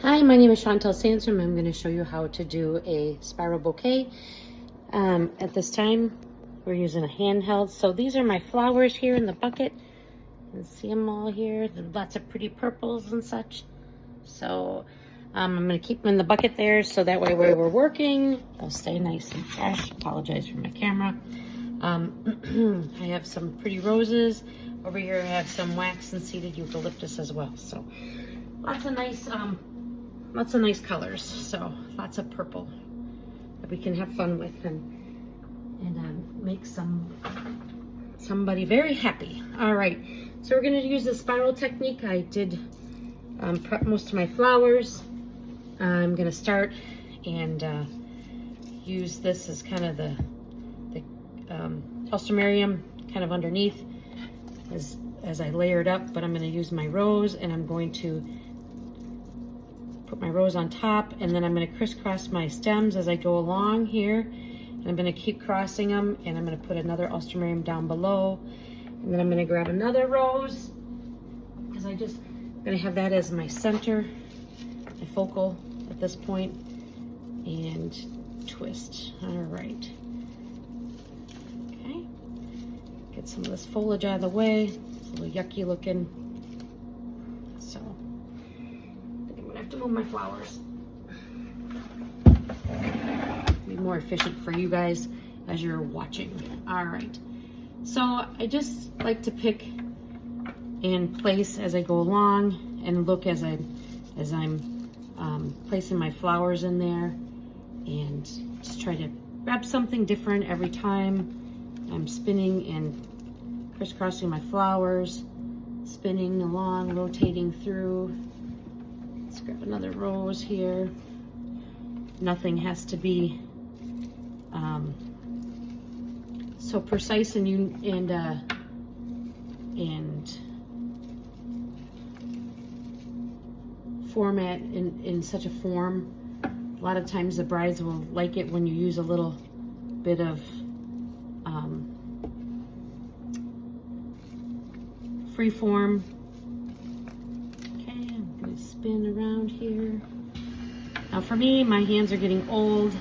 Hi, my name is Shawntel Sandstrom. I'm going to show you how to do a spiral bouquet. At this time, we're using a handheld. So these are my flowers here in the bucket. You can see them all here. There's lots of pretty purples and such. So I'm going to keep them in the bucket there so that way where we're working, they'll stay nice and fresh. Apologize for my camera. I have some pretty roses. Over here I have some wax and seeded eucalyptus as well. So lots of nice colors, so lots of purple that we can have fun with and make somebody very happy. All right, so we're going to use the spiral technique. I did prep most of my flowers. I'm going to start and use this as kind of the Elstromerium kind of underneath as I layer it up, but I'm going to use my rose and I'm going to put my rose on top, and then I'm going to crisscross my stems as I go along here, and I'm going to keep crossing them, and I'm going to put another Elstromerium down below, and then I'm going to grab another rose because I'm going to have that as my center, my focal at this point, and twist. All right. Okay. Get some of this foliage out of the way. It's a little yucky looking. So to move my flowers. Be more efficient for you guys as you're watching. All right. So I just like to pick and place as I go along and look as I'm placing my flowers in there, and just try to grab something different every time I'm spinning and crisscrossing my flowers, spinning along, rotating through. Let's grab another rose here. Nothing has to be so precise and format in such a form. A lot of times the brides will like it when you use a little bit of free form. Spin around here. Now for me, my hands are getting old,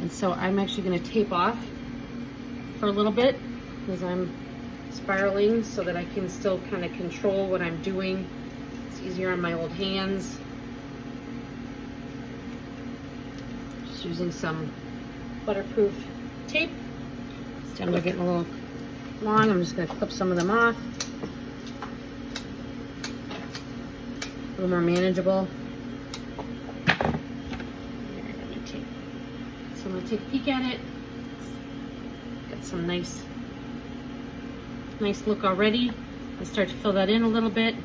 and so I'm actually going to tape off for a little bit because I'm spiraling so that I can still kind of control what I'm doing. It's easier on my old hands. Just using some butterproof tape. Stems are getting a little long. I'm just going to clip some of them off. A little more manageable. So I'm going to take a peek at it. Got some nice look already. I start to fill that in a little bit.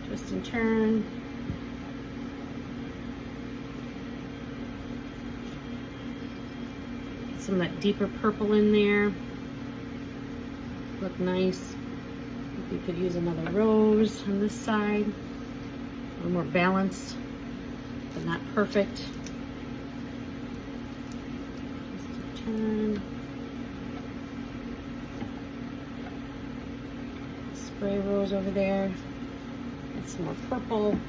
Twist and turn. Get some of that deeper purple in there. Look nice. We could use another rose on this side, a little more balanced, but not perfect. Just a turn. Spray rose over there. Get some more purple.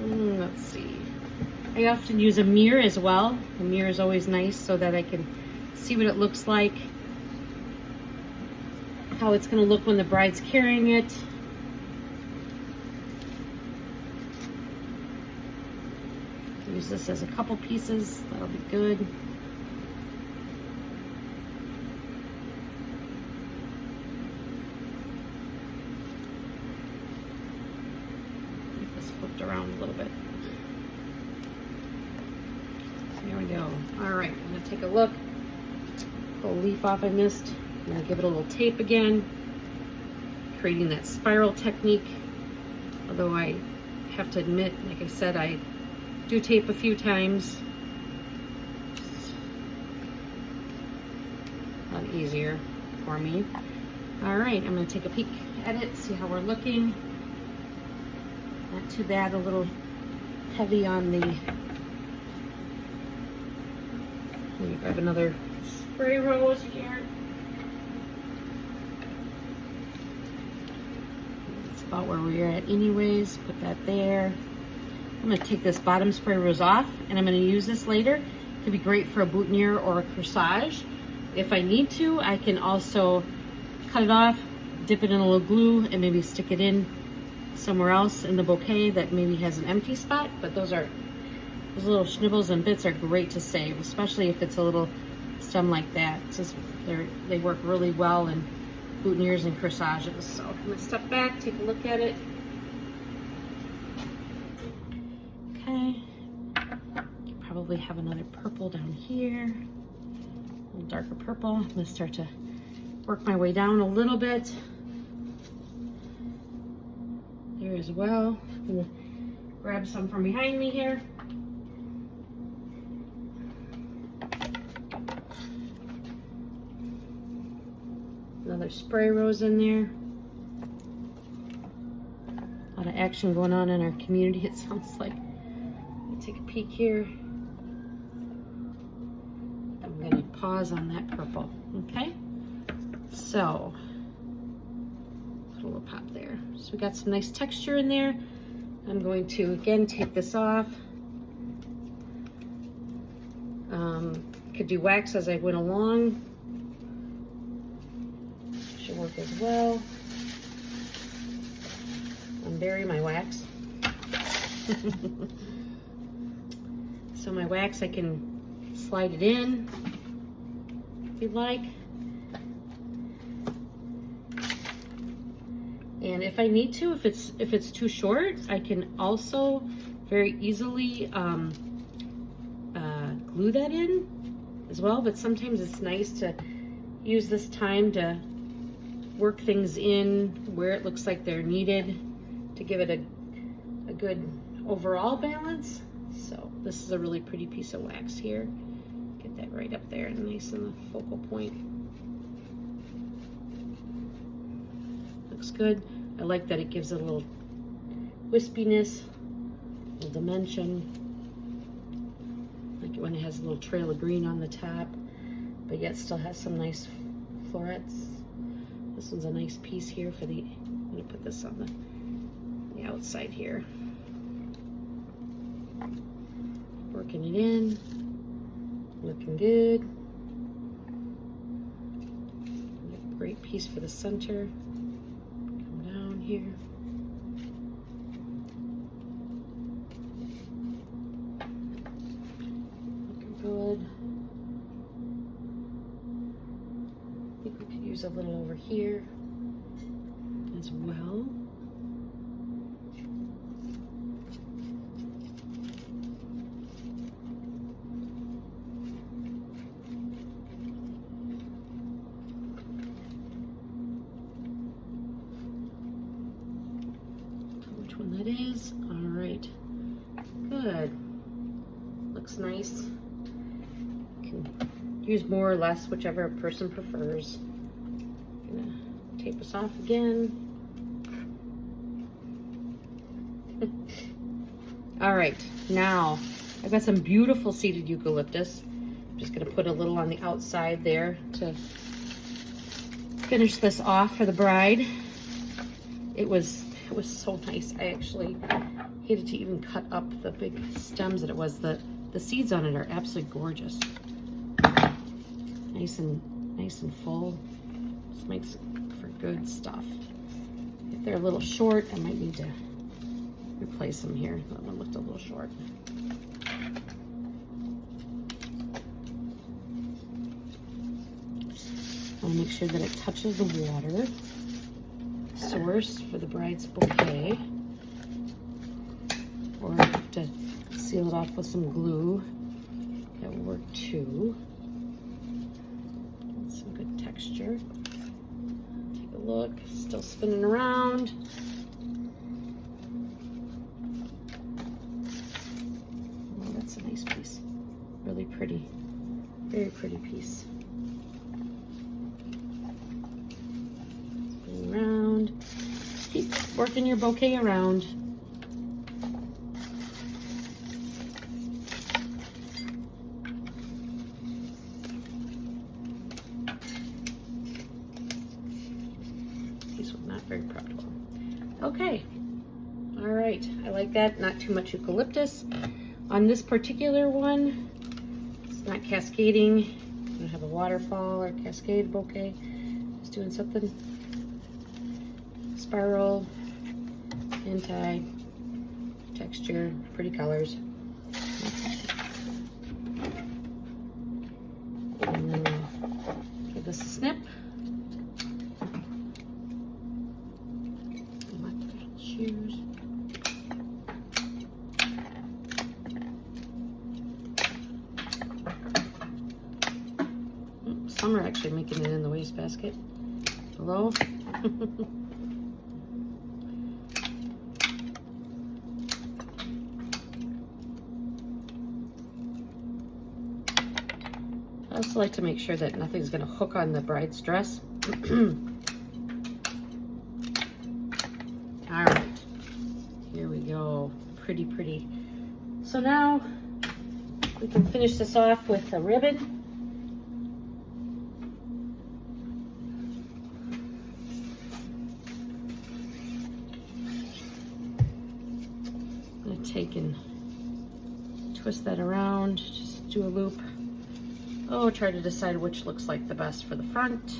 Let's see. I often use a mirror as well. A mirror is always nice so that I can see what it looks like, how it's going to look when the bride's carrying it. Use this as a couple pieces, that'll be good. Get this flipped around a little bit. There we go. All right, I'm going to take a look. Pull a leaf off I missed. I'm going to give it a little tape again, creating that spiral technique. Although I have to admit, like I said, I do tape a few times. A lot easier for me. All right, I'm going to take a peek at it, see how we're looking. Not too bad, a little heavy on the... Let me grab another spray rose here. about where we're at anyways. Put that there. I'm going to take this bottom spray rose off, and I'm going to use this later. It could be great for a boutonniere or a corsage. If I need to, I can also cut it off, dip it in a little glue, and maybe stick it in somewhere else in the bouquet that maybe has an empty spot. But those little snibbles and bits are great to save, especially if it's a little stem like that. It's just, they work really well in boutonnieres and corsages. So I'm going to step back, take a look at it. Okay, you probably have another purple down here, a little darker purple. I'm going to start to work my way down a little bit there as well. I'm going to grab some from behind me here. Another spray rose in there. A lot of action going on in our community, it sounds like. Take a peek here. I'm going to pause on that purple. Okay, so put a little pop there. So we got some nice texture in there. I'm going to again take this off. Could do wax as I went along. Should work as well. Unbury my wax. So my wax, I can slide it in if you'd like. And if I need to, if it's too short, I can also very easily glue that in as well. But sometimes it's nice to use this time to work things in where it looks like they're needed to give it a good overall balance. So this is a really pretty piece of wax here. Get that right up there and nice in the focal point. Looks good. I like that it gives it a little wispiness, a little dimension. Like when it has a little trail of green on the top, but yet still has some nice florets. This one's a nice piece here for the, I'm gonna put this on the outside here. Working it in, looking good. Great piece for the center. Come down here. Looking good. I think we could use a little over here as well. Which one that is. All right, good. Looks nice. Can use more or less, whichever a person prefers. I'm gonna tape this off again. All right, now I've got some beautiful seeded eucalyptus. I'm just gonna put a little on the outside there to finish this off for the bride. It was so nice. I actually hated to even cut up the big stems that it was. The seeds on it are absolutely gorgeous. Nice and full. This makes for good stuff. If they're a little short, I might need to replace them here. That one looked a little short. I want to make sure that it touches the water source for the bride's bouquet, or I have to seal it off with some glue. That will work too. Get some good texture. Take a look. Still spinning around. Oh, that's a nice piece. Really pretty. Very pretty piece. Around. Keep working your bouquet around. These were not very practical. Okay. All right, I like that. Not too much eucalyptus. On this particular one, it's not cascading. I don't have a waterfall or cascade bouquet. Just doing something. Spiral, anti, texture, pretty colors. And then we'll give this a snip. Choose. Some are actually making it in the wastebasket below. I also like to make sure that nothing's going to hook on the bride's dress. All right, here we go. Pretty, pretty. So now we can finish this off with a ribbon. I'm gonna take and twist that around, just do a loop. Oh, try to decide which looks like the best for the front.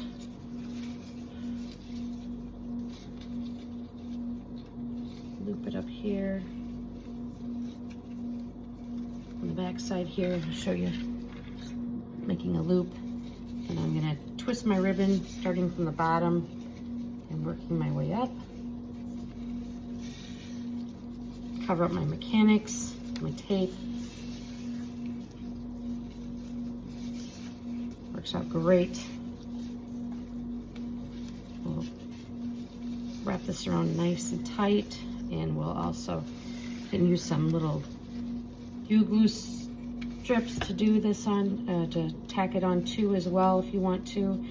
Loop it up here. On the back side here, I'll show you making a loop. And I'm gonna twist my ribbon starting from the bottom and working my way up. Cover up my mechanics, my tape. Works out great. We'll wrap this around nice and tight, and we'll also can use some little glue strips to do this on, to tack it on too as well if you want to,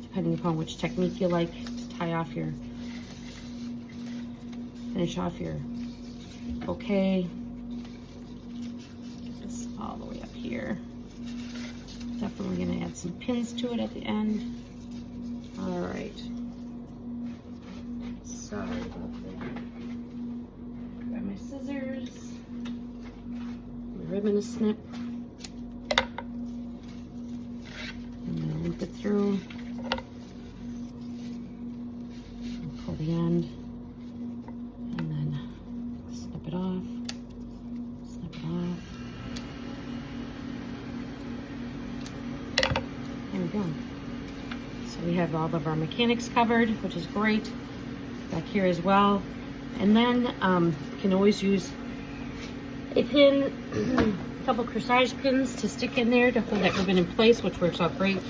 depending upon which technique you like to tie off your, finish off your bouquet. This all the way up here. Definitely gonna add some pins to it at the end. All right. Sorry about that. Grab my scissors. My ribbon is snip. I'm gonna loop it through. And pull the end. And then snip it off. Snip it off. There we go. So we have all of our mechanics covered, which is great. Back here as well. And then you can always use a pin, a couple corsage pins to stick in there to hold that ribbon in place, which works out great.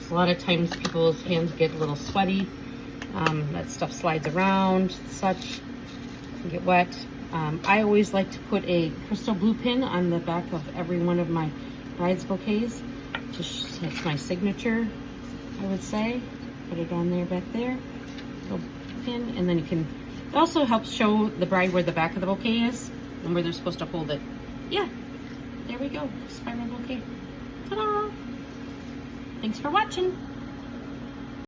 So a lot of times people's hands get a little sweaty. That stuff slides around, such, and get wet. I always like to put a crystal blue pin on the back of every one of my bride's bouquets. Just it's my signature, I would say. Put it on there, back there. Little pin, and then you can. It also helps show the bride where the back of the bouquet is and where they're supposed to hold it. Yeah, there we go. Spiral bouquet. Ta-da! Thanks for watching.